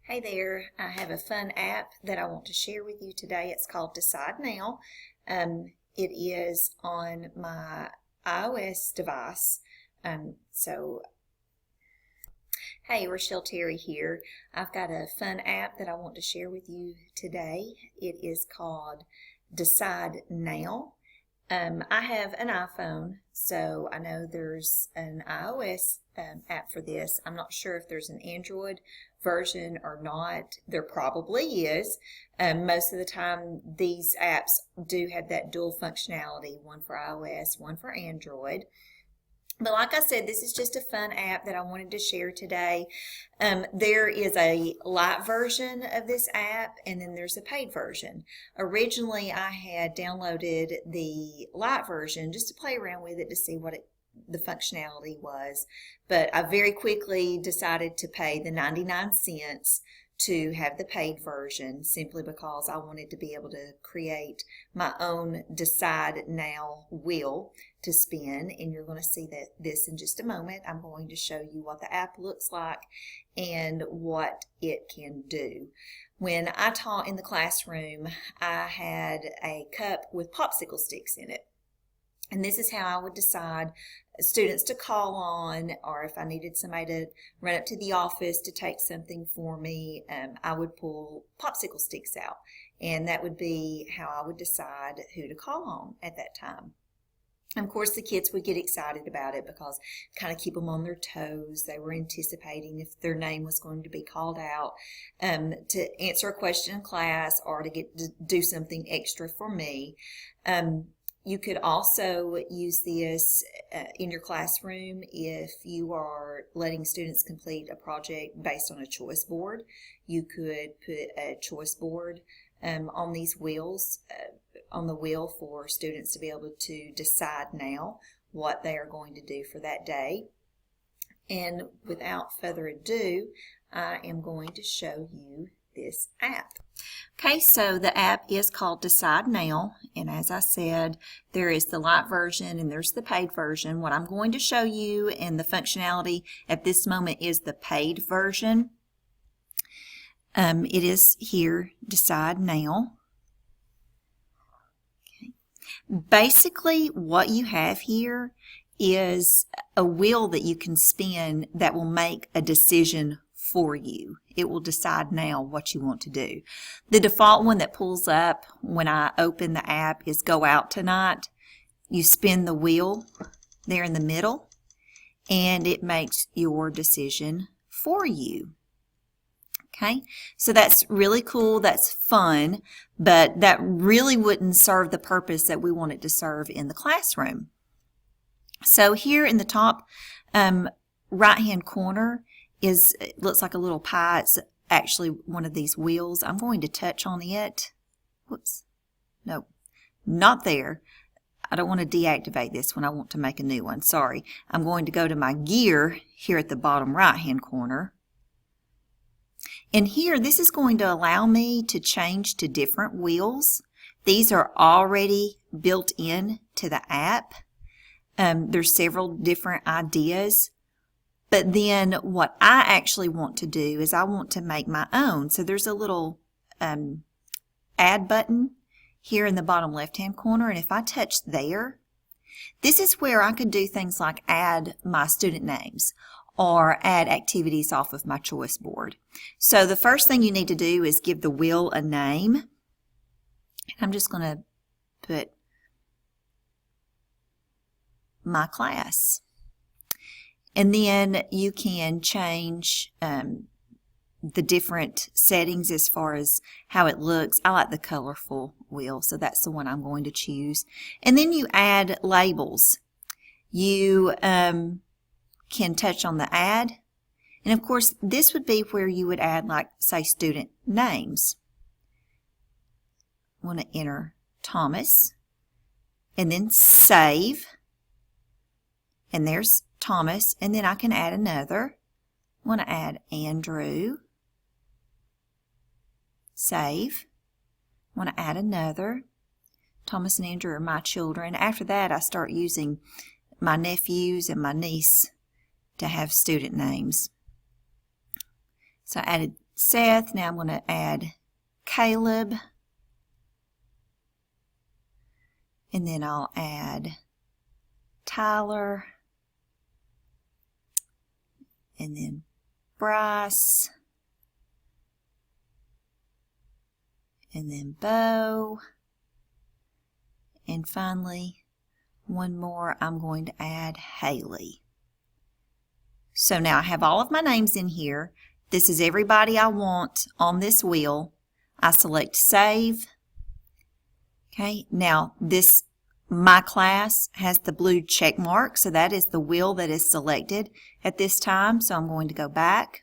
Hey there, I have a fun app that I want to share with you today. It's called Decide Now. It is on my iOS device. So, hey, Rochelle Terry here. I've got a fun app that I want to share with you today. It is called Decide Now. I have an iPhone, so I know there's an iOS app for this. I'm not sure if there's an Android version or not. There probably is. Most of the time, these apps do have that dual functionality, one for iOS, one for Android. But like I said, this is just a fun app that I wanted to share today. There is a light version of this app, and then there's a paid version. Originally, I had downloaded the light version just to play around with it to see what the functionality was. But I very quickly decided to pay the 99 cents to have the paid version simply because I wanted to be able to create my own Decide Now wheel to spin, and you're going to see this in just a moment. I'm going to show you what the app looks like and what it can do. When I taught in the classroom, I had a cup with popsicle sticks in it. And this is how I would decide students to call on, or if I needed somebody to run up to the office to take something for me, I would pull popsicle sticks out. And that would be how I would decide who to call on at that time. And of course, the kids would get excited about it because kind of keep them on their toes. They were anticipating if their name was going to be called out to answer a question in class or to get to do something extra for me. You could also use this in your classroom if you are letting students complete a project based on a choice board. You could put a choice board on these wheels, on the wheel for students to be able to decide now what they are going to do for that day. And without further ado, I am going to show you this app. Okay, so the app is called Decide Now, and as I said, there is the light version and there's the paid version. What I'm going to show you and the functionality at this moment is the paid version. It is here, Decide Now. Okay. Basically, what you have here is a wheel that you can spin that will make a decision for you. It will decide now what you want to do. The default one that pulls up when I open the app is Go Out Tonight. You spin the wheel there in the middle and it makes your decision for you. Okay, so that's really cool, that's fun, but that really wouldn't serve the purpose that we want it to serve in the classroom. So here in the top right hand corner it looks like a little pie. It's actually one of these wheels. I'm going to touch on it. Whoops. No, not there. I don't want to deactivate this one. I want to make a new one. Sorry. I'm going to go to my gear here at the bottom right hand corner. And here, this is going to allow me to change to different wheels. These are already built in to the app. There's several different ideas. But then what I actually want to do is I want to make my own. So there's a little add button here in the bottom left-hand corner. And if I touch there, this is where I could do things like add my student names or add activities off of my choice board. So the first thing you need to do is give the wheel a name. I'm just going to put my class. And then you can change the different settings as far as how it looks. I like the colorful wheel, so that's the one I'm going to choose. And then you add labels. You can touch on the add. And of course, this would be where you would add, like, say, student names. I want to enter Thomas. And then save. And there's Thomas, and then I can add another. I want to add Andrew. Save. I want to add another. Thomas and Andrew are my children. After that, I start using my nephews and my niece to have student names. So I added Seth. Now I'm going to add Caleb. And then I'll add Tyler. And then Bryce. And then Bo. And finally, one more, I'm going to add Haley. So now I have all of my names in here. This is everybody I want on this wheel. I select Save. Okay, now my class has the blue check mark, so that is the wheel that is selected at this time. So I'm going to go back.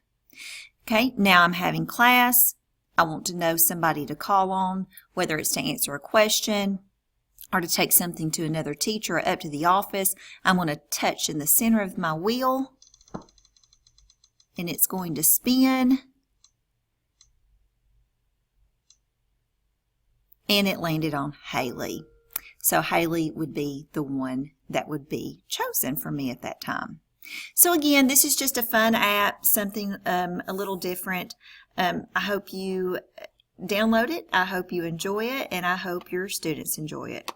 Okay, now I'm having class. I want to know somebody to call on, whether it's to answer a question or to take something to another teacher or up to the office. I'm going to touch in the center of my wheel, and it's going to spin. And it landed on Haley. So Haley would be the one that would be chosen for me at that time. So again, this is just a fun app, something a little different. I hope you download it. I hope you enjoy it, and I hope your students enjoy it.